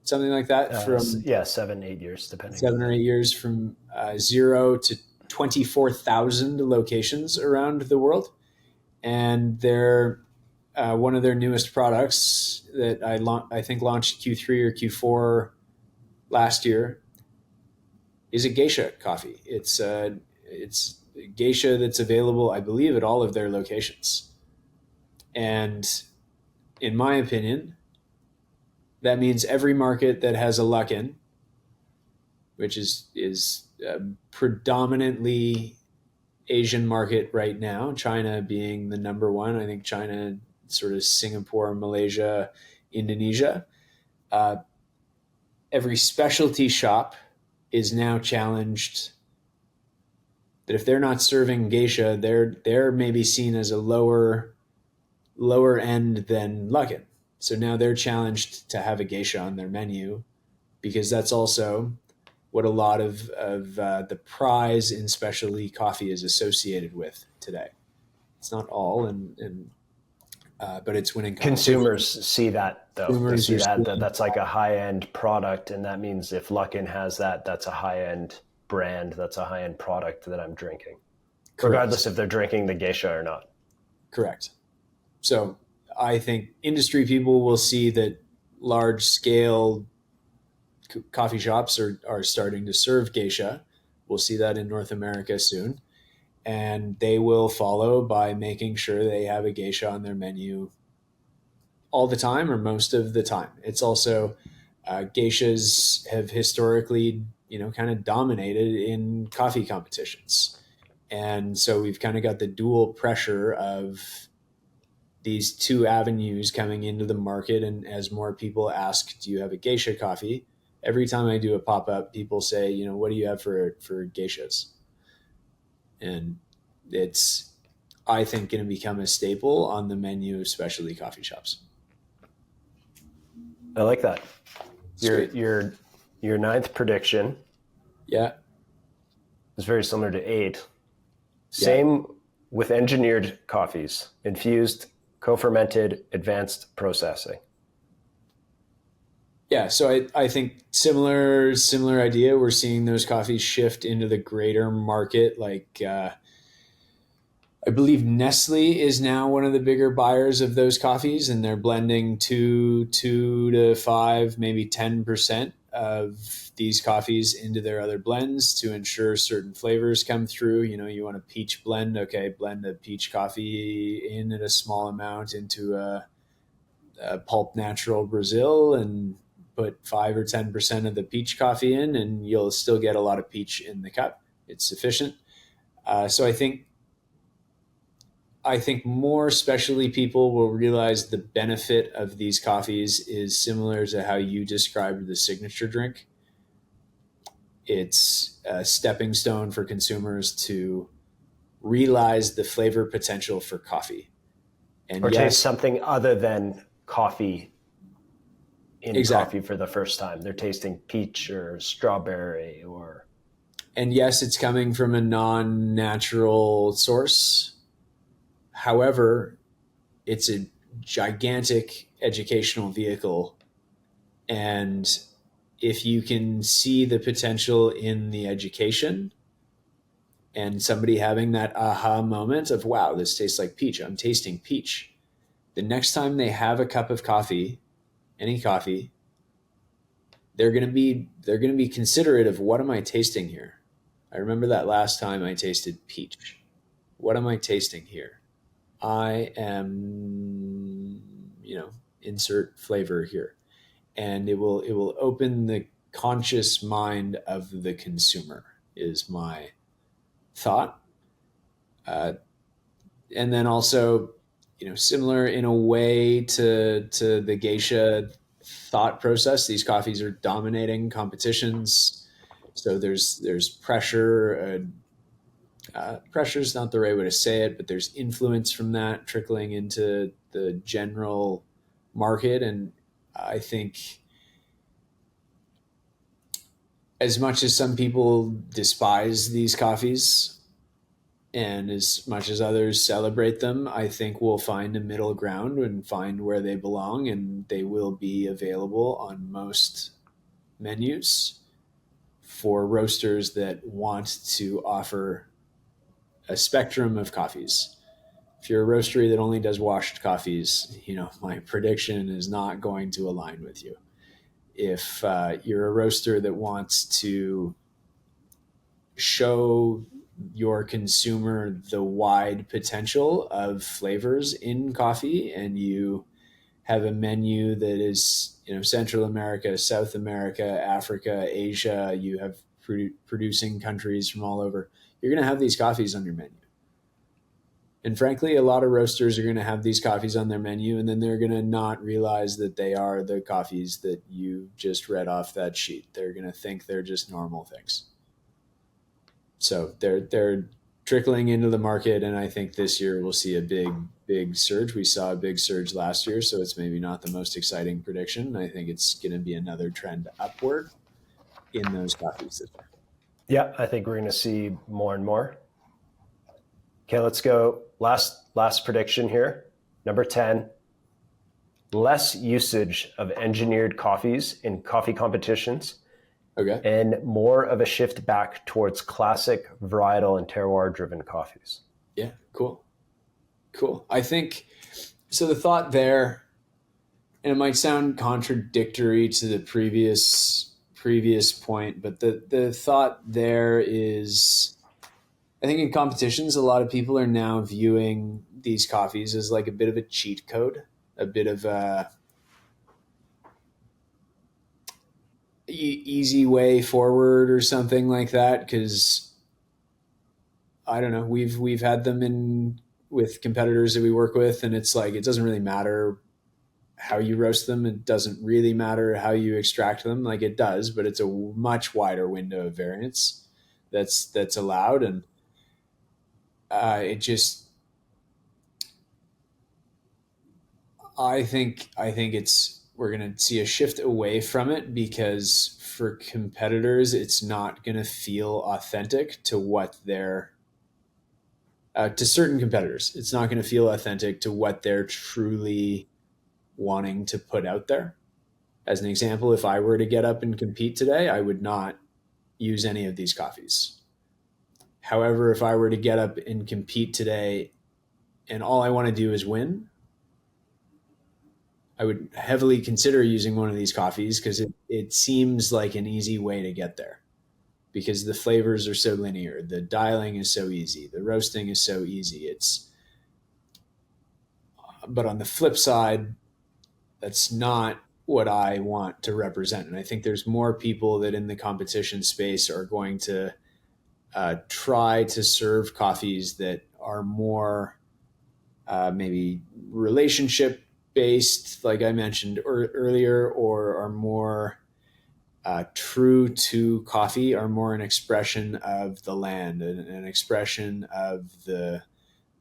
something like that. 7, 8 years, depending. 7 or 8 years, from 0 to 24,000 locations around the world. And they're one of their newest products that I think launched Q3 or Q4 last year is a geisha coffee. It's geisha that's available, I believe, at all of their locations. And in my opinion, that means every market that has a Luckin, which is predominantly Asian market right now, China being the number one. I think China, sort of Singapore, Malaysia, Indonesia. Every specialty shop is now challenged that if they're not serving geisha, they're maybe seen as a lower end than Luckin. So now they're challenged to have a geisha on their menu, because that's also what a lot of the prize in specialty coffee is associated with today. It's not all, but it's winning. Consumers see that, though. Consumers they see that's like a high-end product, and that means if Luckin has that, that's a high-end brand, that's a high-end product that I'm drinking. Correct. Regardless if they're drinking the geisha or not. Correct. So I think industry people will see that large-scale coffee shops are starting to serve geisha. We'll see that in North America soon. And they will follow by making sure they have a geisha on their menu all the time, or most of the time. It's also, geishas have historically, kind of dominated in coffee competitions. And so we've kind of got the dual pressure of these two avenues coming into the market. And as more people ask, do you have a geisha coffee? Every time I do a pop-up, people say, you know, what do you have for geishas? And it's, I think, going to become a staple on the menu of specialty coffee shops. I like that. Sweet. Your ninth prediction Yeah. is very similar to 8. Yeah. Same with engineered coffees, infused, co-fermented, advanced processing. Yeah, so I think similar idea. We're seeing those coffees shift into the greater market. Like I believe Nestle is now one of the bigger buyers of those coffees, and they're blending two to 5, maybe 10% of these coffees into their other blends to ensure certain flavors come through. You know, you want a peach blend, okay, blend a peach coffee in at a small amount into a pulp natural Brazil and put 5 or 10% of the peach coffee in, and you'll still get a lot of peach in the cup. It's sufficient. So I think more specialty people will realize the benefit of these coffees is similar to how you described the signature drink. It's a stepping stone for consumers to realize the flavor potential for coffee. And Or yes, taste something other than coffee in exactly. coffee for the first time. They're tasting peach or strawberry or... And yes, it's coming from a non-natural source. However, it's a gigantic educational vehicle. And if you can see the potential in the education and somebody having that aha moment of, wow, this tastes like peach, I'm tasting peach. The next time they have a cup of coffee, any coffee, they're going to be considerate of, what am I tasting here? I remember that last time I tasted peach. What am I tasting here? I am, insert flavor here. And it will open the conscious mind of the consumer, is my thought. And then also, similar in a way to the geisha thought process, these coffees are dominating competitions. So there's pressure. Pressure is not the right way to say it, but there's influence from that trickling into the general market. And I think, as much as some people despise these coffees and as much as others celebrate them, I think we'll find a middle ground and find where they belong, and they will be available on most menus for roasters that want to offer a spectrum of coffees. If you're a roastery that only does washed coffees, my prediction is not going to align with you. If you're a roaster that wants to show your consumer the wide potential of flavors in coffee, and you have a menu that is, Central America, South America, Africa, Asia, you have producing countries from all over, you're going to have these coffees on your menu. And frankly, a lot of roasters are going to have these coffees on their menu, and then they're going to not realize that they are the coffees that you just read off that sheet. They're going to think they're just normal things. So they're trickling into the market, and I think this year we'll see a big surge. We saw a big surge last year, so it's maybe not the most exciting prediction. I think it's going to be another trend upward in those coffees this year. Yeah, I think we're going to see more and more. Okay, let's go. Last prediction here. Number 10, less usage of engineered coffees in coffee competitions. Okay. And more of a shift back towards classic varietal and terroir-driven coffees. Yeah, cool. I think, so the thought there, and it might sound contradictory to the previous point, but the thought there is, I think in competitions, a lot of people are now viewing these coffees as like a bit of a cheat code, a bit of a easy way forward or something like that. Because I don't know. We've had them in with competitors that we work with, and it's like it doesn't really matter how you roast them. It doesn't really matter how you extract them. Like it does, but it's a much wider window of variance that's allowed, and it just I think it's we're going to see a shift away from it because for competitors, it's not going to feel authentic to what they're to certain competitors. It's not going to feel authentic to what they're truly wanting to put out there. As an example, if I were to get up and compete today, I would not use any of these coffees. However, if I were to get up and compete today and all I want to do is win, I would heavily consider using one of these coffees because it seems like an easy way to get there because the flavors are so linear. The dialing is so easy. The roasting is so easy. But on the flip side, that's not what I want to represent. And I think there's more people that in the competition space are going to try to serve coffees that are more maybe relationship based, like I mentioned earlier, or are more true to coffee, are more an expression of the land, an expression of the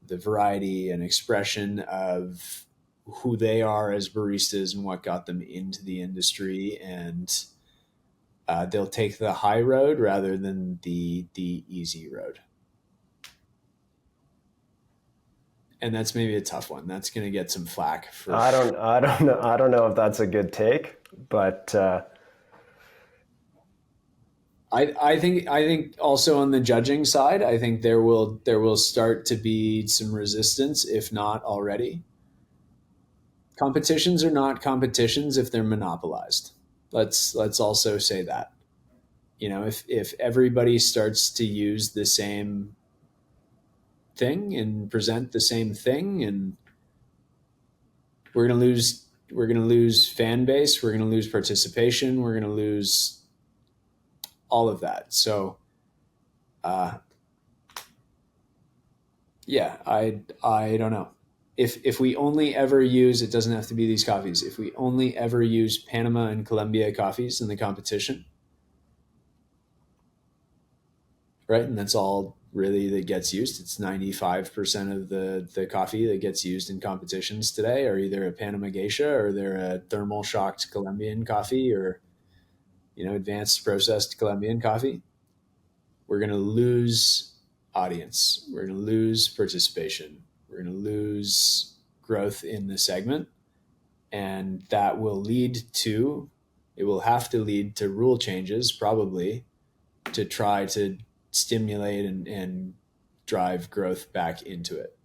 variety, an expression of who they are as baristas and what got them into the industry, and they'll take the high road rather than the easy road. And that's maybe a tough one. That's going to get some flack for. I don't know if that's a good take, but I think also on the judging side, I think there will start to be some resistance, if not already. Competitions are not competitions if they're monopolized. Let's also say that. If everybody starts to use the same thing and present the same thing, and we're going to lose fan base, we're going to lose participation, we're going to lose all of that. So yeah, I don't know. If we only ever use, it doesn't have to be these coffees. If we only ever use Panama and Colombia coffees in the competition, right? And that's all really that gets used. It's 95% of the coffee that gets used in competitions today are either a Panama Geisha or they're a thermal shocked Colombian coffee or, advanced processed Colombian coffee. We're going to lose audience. We're going to lose participation. We're going to lose growth in the segment. And that will it will have to lead to rule changes probably to try to stimulate and drive growth back into it.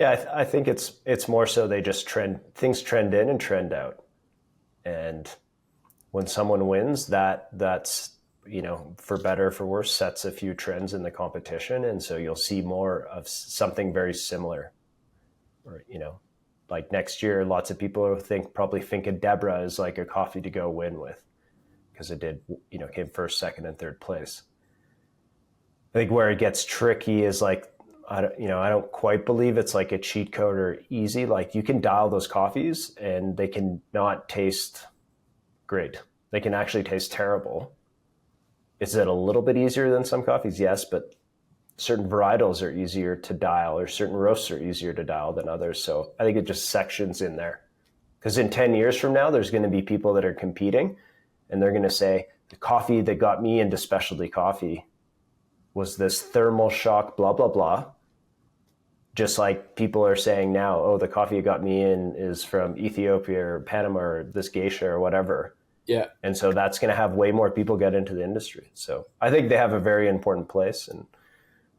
yeah, I think it's more so they just things trend in and trend out, and when someone wins, that's for better or for worse sets a few trends in the competition, and so you'll see more of something very similar, or like next year, lots of people probably think of Deborah as like a coffee to go win with because it did came first, second, and third place. I think where it gets tricky is like I don't quite believe it's like a cheat code or easy. Like you can dial those coffees and they can not taste great. They can actually taste terrible. Is it a little bit easier than some coffees? Yes, but certain varietals are easier to dial or certain roasts are easier to dial than others. So I think it just sections in there. Because in 10 years from now, there's going to be people that are competing and they're going to say, the coffee that got me into specialty coffee was this thermal shock, blah, blah, blah. Just like people are saying now, oh, the coffee that got me in is from Ethiopia or Panama or this geisha or whatever. Yeah. And so that's going to have way more people get into the industry. So I think they have a very important place, and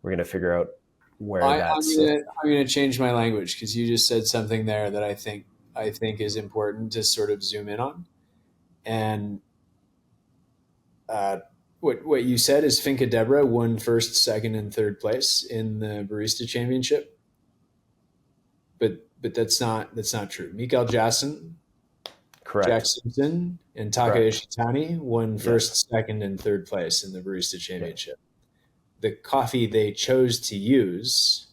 we're going to figure out where that's. I'm going to change my language because you just said something there that I think is important to sort of zoom in on. And what you said is Finca Deborah won first, second, and third place in the Barista Championship. But that's not true. Mikael Jackson, Correct. Jack Simpson, and Taka Ishitani won first, second, and third place in the Barista Championship. the coffee they chose to use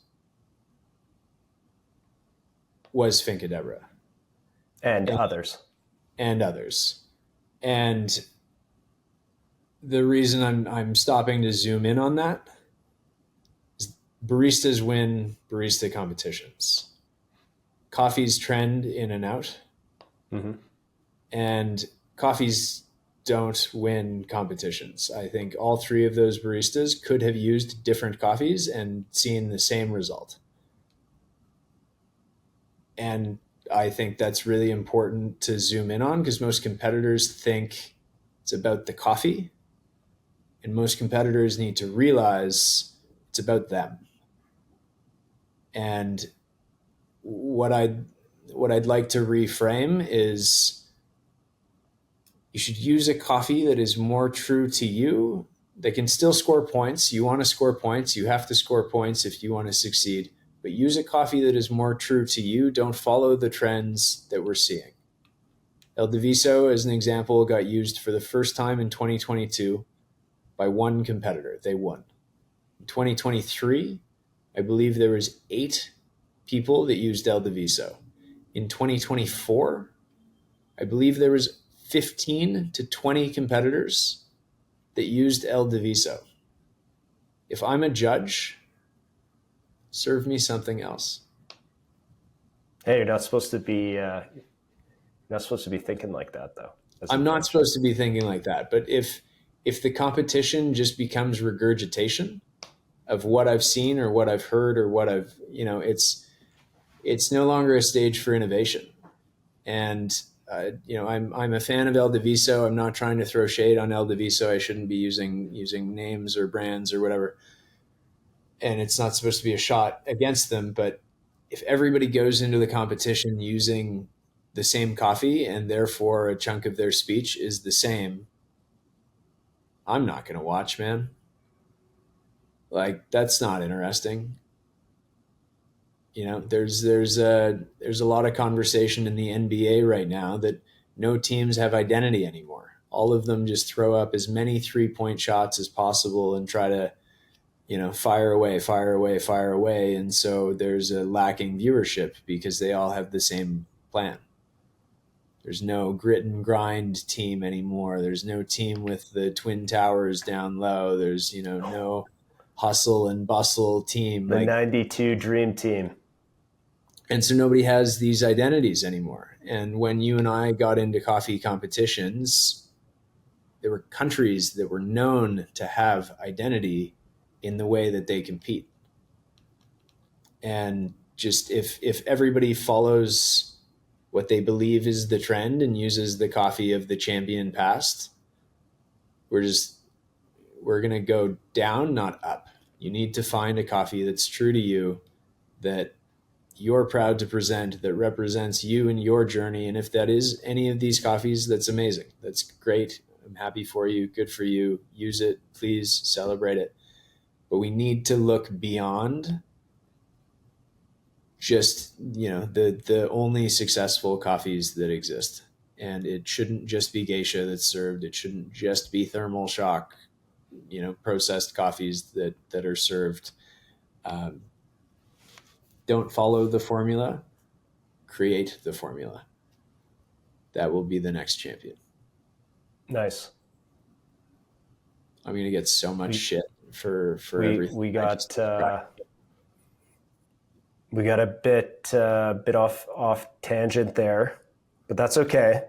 was Finca Deborah And others. and others. And the reason I'm stopping to zoom in on that is baristas win barista competitions. Coffees trend in and out, Mm-hmm. and coffees don't win competitions. I think all three of those baristas could have used different coffees and seen the same result. And I think that's really important to zoom in on, because most competitors think it's about the coffee, and most competitors need to realize it's about them. And what I'd like to reframe is, you should use a coffee that is more true to you. They can still score points. You want to score points. You have to score points if you want to succeed. But use a coffee that is more true to you. Don't follow the trends that we're seeing. El Diviso, as an example, got used for the first time in 2022 by one competitor. They won. In 2023, I believe there was 8 people that used El Diviso. In 2024, I believe there was 15 to 20 competitors that used El Diviso. If I'm a judge, serve me something else. Hey, you're not supposed to be thinking like that, though. I'm not supposed to be thinking like that. But if the competition just becomes regurgitation of what I've seen or what I've heard or what I've, it's no longer a stage for innovation. And I'm a fan of El Diviso. I'm not trying to throw shade on El Diviso. I shouldn't be using names or brands or whatever. And it's not supposed to be a shot against them. But if everybody goes into the competition using the same coffee and therefore a chunk of their speech is the same, I'm not going to watch, man. Like, that's not interesting. There's a lot of conversation in the NBA right now that no teams have identity anymore. All of them just throw up as many 3-point shots as possible and try to, fire away. And so there's a lacking viewership because they all have the same plan. There's no grit and grind team anymore. There's no team with the Twin Towers down low. There's, no hustle and bustle team. The 92 Dream Team. And so nobody has these identities anymore. And when you and I got into coffee competitions, there were countries that were known to have identity in the way that they compete. And just if everybody follows what they believe is the trend and uses the coffee of the champion past, we're going to go down, not up. You need to find a coffee that's true to you, that you're proud to present, that represents you and your journey. And if that is any of these coffees, that's amazing. That's great. I'm happy for you. Good for you. Use it. Please celebrate it. But we need to look beyond just, the only successful coffees that exist. And it shouldn't just be Geisha that's served. It shouldn't just be thermal shock, processed coffees that are served. Don't follow the formula, create the formula. That will be the next champion. Nice. I'm going to get so much shit for everything. We got a bit off tangent there, but that's okay.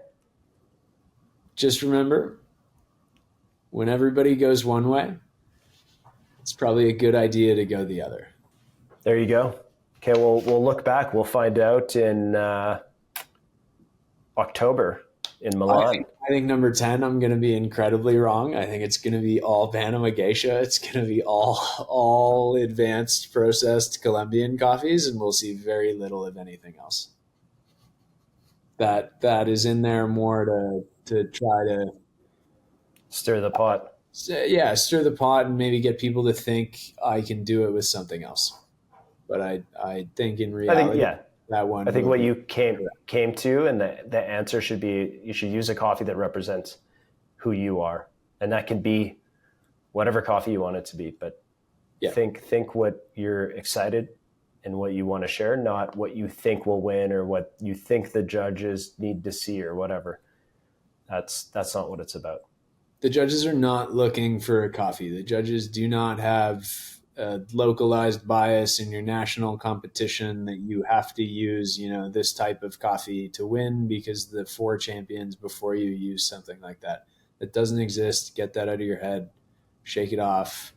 Just remember, when everybody goes one way, it's probably a good idea to go the other. There you go. Okay, we'll look back. We'll find out in October in Milan. I think number 10, I'm going to be incredibly wrong. I think it's going to be all Panama Geisha. It's going to be all advanced processed Colombian coffees, and we'll see very little of anything else. That is in there more to try to stir the pot. Yeah, stir the pot and maybe get people to think I can do it with something else. But I think in reality, that one. I think what you came to, and the answer should be, you should use a coffee that represents who you are, and that can be whatever coffee you want it to be. But Yeah. Think what you're excited and what you want to share, not what you think will win or what you think the judges need to see or whatever. That's not what it's about. The judges are not looking for a coffee. The judges do not have a localized bias in your national competition that you have to use, this type of coffee to win because the 4 champions before you use something like that. That doesn't exist. Get that out of your head. Shake it off.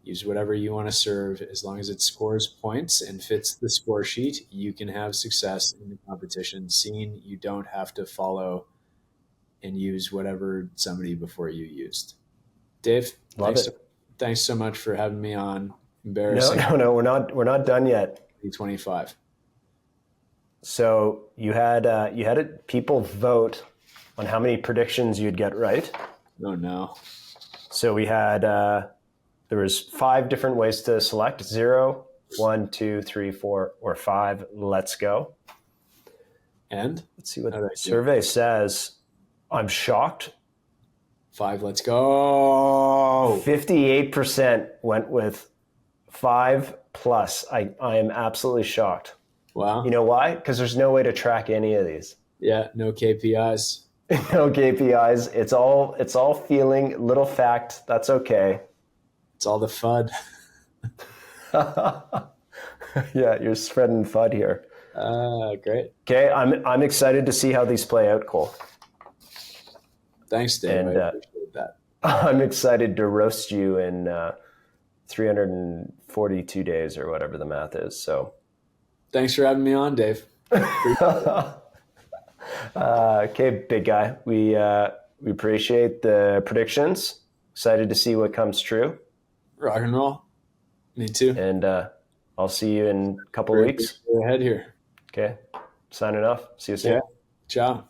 Use whatever you want to serve. As long as it scores points and fits the score sheet, you can have success in the competition scene. You don't have to follow and use whatever somebody before you used. Dave, thanks so much for having me on. Embarrassing. No, we're not done yet. 25. So you had people vote on how many predictions you'd get right. Oh no. So we had there was 5 different ways to select: 0, 1, 2, 3, 4, or 5. Let's go. And let's see what the survey says. I'm shocked. 5, let's go. 58% went with 5 plus. I am absolutely shocked. Wow. You know why? Because there's no way to track any of these. Yeah, no KPIs. No KPIs. It's all feeling. Little fact. That's okay. It's all the FUD. Yeah, you're spreading FUD here. Great. Okay, I'm excited to see how these play out, Cole. Thanks, Dave. I appreciate that. I'm excited to roast you in 342 days or whatever the math is. So, thanks for having me on, Dave. Okay, big guy. We appreciate the predictions. Excited to see what comes true. Rock and roll. Me too. And I'll see you in a couple of weeks. Go ahead here. Okay. Signing off. See you soon. Yeah. Ciao.